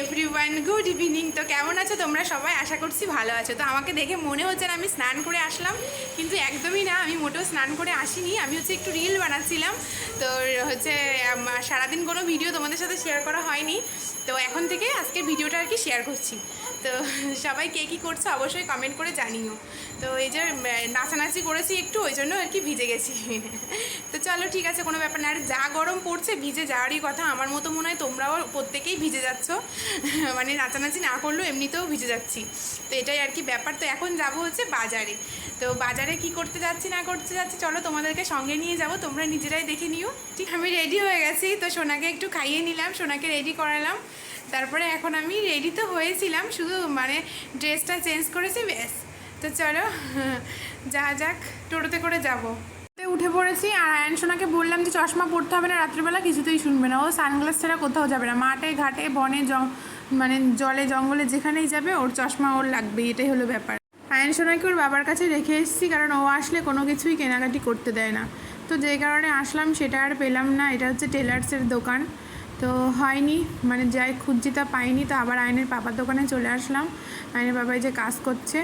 Everyone, good evening. তো কেমন আছো তোমরা সবাই? আশা করছি ভালো আছো। তো আমাকে দেখে মনে হচ্ছে না আমি স্নান করে আসলাম, কিন্তু একদমই না, আমি মোটেও স্নান করে আসিনি। আমি একটু রিল বানাচ্ছিলাম। তো সারাদিন কোনো ভিডিও তোমাদের সাথে শেয়ার করা হয়নি, তো এখন থেকে আজকের ভিডিওটা আর কি শেয়ার করছি। তো সবাই কে কী করছো অবশ্যই কমেন্ট করে জানিও। তো এই যে নাচানাচি করেছি একটু, ওই জন্য আর কি ভিজে গেছি। তো চলো ঠিক আছে, কোনো ব্যাপার না। আর যা গরম পড়ছে ভিজে যাওয়ারই কথা। আমার মতো মনে হয় তোমরাও প্রত্যেকেই ভিজে যাচ্ছ, মানে নাচানাচি না করলেও এমনিতেও ভিজে যাচ্ছি। তো এটাই আর কি ব্যাপার। তো এখন যাব হচ্ছে বাজারে। তো বাজারে কি করতে যাচ্ছি না করতে যাচ্ছি চলো তোমাদেরকে সঙ্গে নিয়ে যাব, তোমরা নিজেরাই দেখে নিও। ঠিক, আমি রেডি হয়ে গেছি। তো সোনাকে একটু খাইয়ে নিলাম, সোনাকে রেডি করালাম। তারপরে এখন আমি রেডি তো হয়েছিলাম, শুধু মানে ড্রেসটা চেঞ্জ করেছি, ব্যাস। তো চলো যা যাক, টোটোতে করে যাবো। উঠে পড়েছি, আর আয়ন সোনাকে বললাম যে চশমা পরতে হবে না রাত্রিবেলা, কিছুতেই শুনবে না। ও সানগ্লাস ছাড়া কোথাও যাবে না, মাঠে ঘাটে বনে মানে জলে জঙ্গলে যেখানেই যাবে ওর চশমা ওর লাগবে, এটাই হলো ব্যাপার। আয়ন সোনাকে ওর বাবার কাছে রেখে এসেছি, কারণ ও আসলে কোনো কিছুই কেনাকাটি করতে দেয় না। তো যে কারণে আসলাম সেটা আর পেলাম না। এটা হচ্ছে টেলার্সের দোকান, তো হয়নি, মানে যাই খুঁজছি তা পাইনি। তো আবার আয়নের পাপার দোকানে চলে আসলাম। আয়নের বাবাই যে কাজ করছে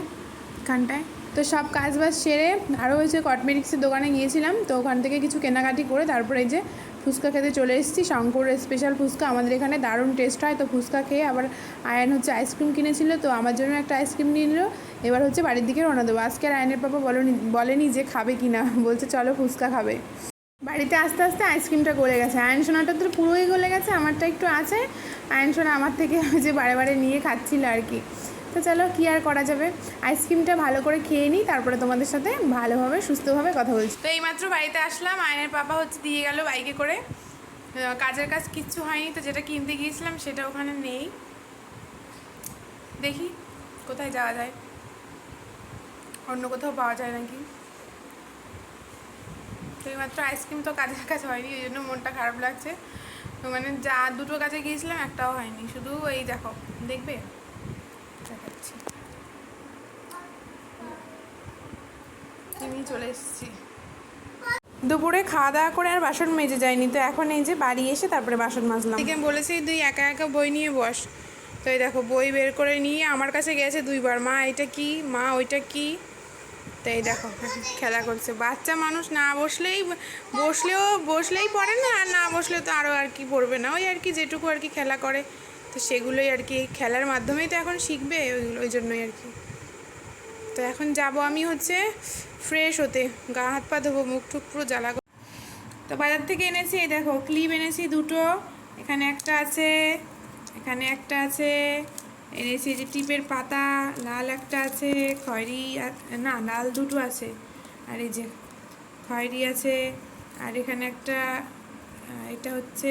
এখানটায়, তো সব কাজ বাজ সেরে আরও হয়েছে কসমেটিক্সের দোকানে গিয়েছিলাম। তো ওখান থেকে কিছু কেনাকাটি করে তারপরে এই যে ফুচকা খেতে চলে এসেছি। শঙ্করের স্পেশাল ফুচকা, আমাদের এখানে দারুণ টেস্ট হয়। তো ফুচকা খেয়ে আবার আয়ন হচ্ছে আইসক্রিম কিনেছিল, তো আমার জন্য একটা আইসক্রিম নিয়ে নিল। এবার হচ্ছে বাড়ির দিকে রওনা দেবো। আজকে আর আয়নের পাপা বলেনি যে খাবে কি না, বলছে চলো ফুচকা খাবে। বাড়িতে আস্তে আস্তে আইসক্রিমটা গলে গেছে, আয়ন সোনাটা তো পুরোই গলে গেছে, আমারটা একটু আছে। আয়ন সোনা আমার থেকে যে বারে বারে নিয়ে খাচ্ছিল আর কি। তো চলো কী আর করা যাবে, আইসক্রিমটা ভালো করে খেয়ে নিই, তারপরে তোমাদের সাথে ভালোভাবে সুস্থভাবে কথা বলছি। তো এইমাত্র বাড়িতে আসলাম, আয়নের পাপা হচ্ছে দিয়ে গেল বাইকে করে। কাজের কাজ কিচ্ছু হয়নি, তো যেটা কিনতে গিয়েছিলাম সেটা ওখানে নেই। দেখি কোথায় যাওয়া যায়, অন্য কোথাও পাওয়া যায় নাকি। তো এইমাত্র আইসক্রিম, তো কাজের কাজ হয়নি, ওই জন্য মনটা খারাপ লাগছে। তো মানে যা দুটো কাজে গিয়েছিলাম একটাও হয়নি, শুধু এই দেখো, দেখবে দেখাচ্ছি, কিনে চলে এসেছি। দুপুরে খাওয়া দাওয়া করে আর বাসন মেজে যায়নি, তো এখন এই যে বাড়ি এসে তারপরে বাসন মাজলাম। ঠিক বলেছি তুই একা একা বই নিয়ে বস। তো এই দেখো বই বের করে নিয়ে আমার কাছে গেছে দুইবার, মা এটা কি, মা ওইটা কি। তো এই দেখো খেলা করছে। বাচ্চা মানুষ না বসলেই পড়ে না, আর না বসলে তো আরও আর কি পড়বে না, ওই আর কি যেটুকু আর কি খেলা করে, তো সেগুলোই আর কি খেলার মাধ্যমেই তো এখন শিখবে, ওই জন্যই আর কি। তো এখন যাব আমি হচ্ছে ফ্রেশ হতে, গা হাত পা ধোবো, মুখ টুক পুরো জ্বালা। তো বাজার থেকে এনেছি, এই দেখো ক্লিপ এনেছি দুটো, এখানে একটা আছে, এখানে একটা আছে। এনেছি যে টিপের পাতা, লাল একটা আছে, খয়েরি না লাল দুটো আছে, আর এই যে খয়েরি আছে, আর এখানে একটা, এটা হচ্ছে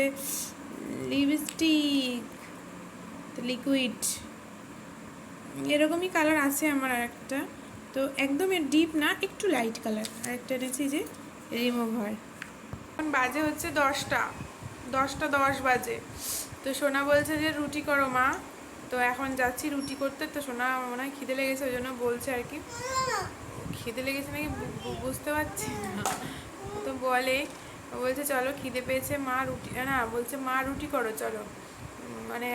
লিপস্টিক, লিকুইড, এরকমই কালার আছে আমার আর একটা। তো একদম ডিপ না, একটু লাইট কালার। আর একটা এনেছি যে রিমুভার। এখন বাজে হচ্ছে 10:10 বাজে। তো সোনা বলছে যে রুটি করো মা, তো এখন যাচ্ছি রুটি করতে। তো সোনা মনে হয় খিদে লেগেছে, ওই জন্য বলছে আর কি। খিদে লেগেছে নাকি বুঝতে পারছি না, তো বলছে চলো খিদে পেয়েছে মা, রুটি না, বলছে মা রুটি করো চলো। মানে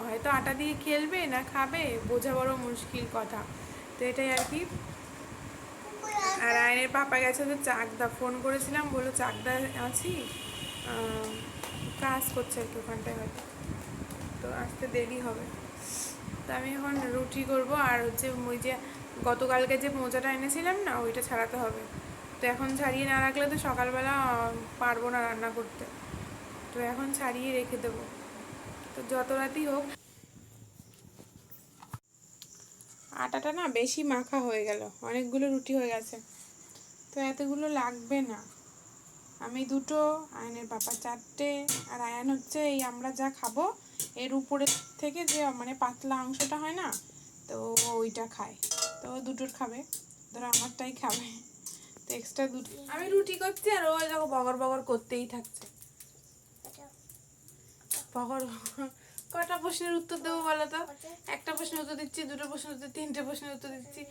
হয়তো আটা দিয়ে খেলবে না খাবে, বোঝা বড় মুশকিল কথা। তো এটাই আর কি। আর আয়নের পাপা গেছে তো চাকদা, ফোন করেছিলাম, বললো চাকদা আছি, কাজ করছে আর কি ওখানটায় হয়তো, তো আসতে দেরি হবে। তো আমি এখন রুটি করব, আর হচ্ছে ওই যে গতকালকে যে মোজাটা এনেছিলাম না, ওইটা ছাড়াতে হবে। তো এখন ছাড়িয়ে না রাখলে তো সকালবেলা পারবো না রান্না করতে, তো এখন ছাড়িয়ে রেখে দেবো। তো যত রাতই হোক। আটাটা না বেশি মাখা হয়ে গেল, অনেকগুলো রুটি হয়ে গেছে, তো এতগুলো লাগবে না। আমি দুটো, আয়নের পাপা 4টে, আর আয়ান হচ্ছে এই আমরা যা খাবো এর উপরে থেকে যে মানে পাতলা অংশটা হয় না, তো ওইটা খায়, তো দুটোর খাবে, ধরো আমারটাই খাবে। তো এক্সট্রা দুটো আমি রুটি করছি, আর ও দেখো বগর বগর করতেই থাকছে। বগর কটা প্রশ্নের উত্তর দেবো বলো তো? একটা প্রশ্নের উত্তর দিচ্ছি, দুটো প্রশ্নের উত্তর, 3টে প্রশ্নের উত্তর দিচ্ছি,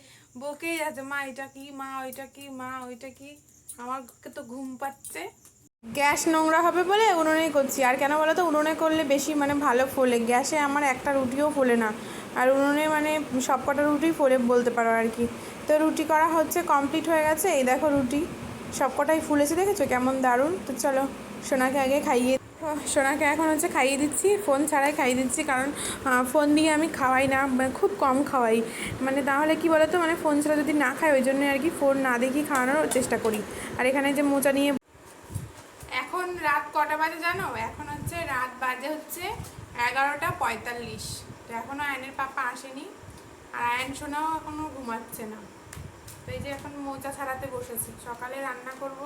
বকেই যাচ্ছে, মা এটা কি, মা ওইটা কি, মা ওইটা কি। আমার তো ঘুম পাচ্ছে। গ্যাস নোংরা হবে বলে উনুনেই করছি। আর কেন বলো তো, উনুনে করলে বেশি মানে ভালো ফোলে, গ্যাসে আমার একটা রুটিও ফোলে না, আর উনুনে মানে সব কটা রুটি ফোলে বলতে পারো আর কি। তো রুটি করা হচ্ছে, কমপ্লিট হয়ে গেছে, এই দেখো রুটি সব কটাই ফুলেছে, দেখেছো কেমন দারুণ। তো চলো সোনাকে আগে খাইয়ে, সোনাকে এখন হচ্ছে খাইয়ে দিচ্ছি, ফোন ছাড়াই খাইয়ে দিচ্ছি, কারণ ফোন দিয়ে আমি খাওয়াই না, খুব কম খাওয়াই, মানে তাহলে কি বলো তো, মানে ফোন ছাড়া যদি না খাই ওই জন্যই আর কি ফোন না দেখি খাওয়ানোর চেষ্টা করি। আর এখানে যে মোচা নিয়ে, এখন রাত কটা বাজে জানো? এখন হচ্ছে রাত বাজে হচ্ছে 11:45। তো এখনও আয়নের পাপা আসেনি, আর আয়ন সোনাও এখনও ঘুমাচ্ছে না। তো এই যে এখন মোচা ছাড়াতে বসেছি, সকালে রান্না করবো।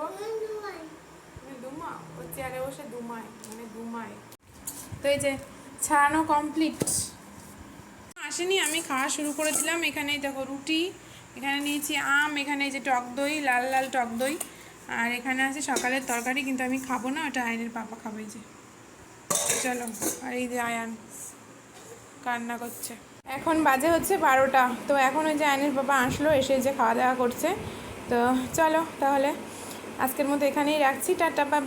দুমাও ও চেয়ারে বসে দুমায়, মানে দুমায়। তো এই যে ছাড়ানো কমপ্লিট, আসেনি, আমি খাওয়া শুরু করে দিলাম। এখানে দেখো রুটি, এখানে নিয়েছি আম, এখানে এই যে টক দই, লাল লাল টক দই, আর এখানে আছে সকালের তরকারি, কিন্তু আমি খাবো না, ওটা আয়নের পাপা খাবে। যে চলো, আর এই যে আয়ান কান্না করছে। এখন বাজে হচ্ছে 12টা। তো এখন ওই যে আয়নের পাপা আসলো, এসে যে খাওয়া দাওয়া করছে। তো চলো তাহলে আজকের মতো এখানেই রাখছি, টাটা বাবা।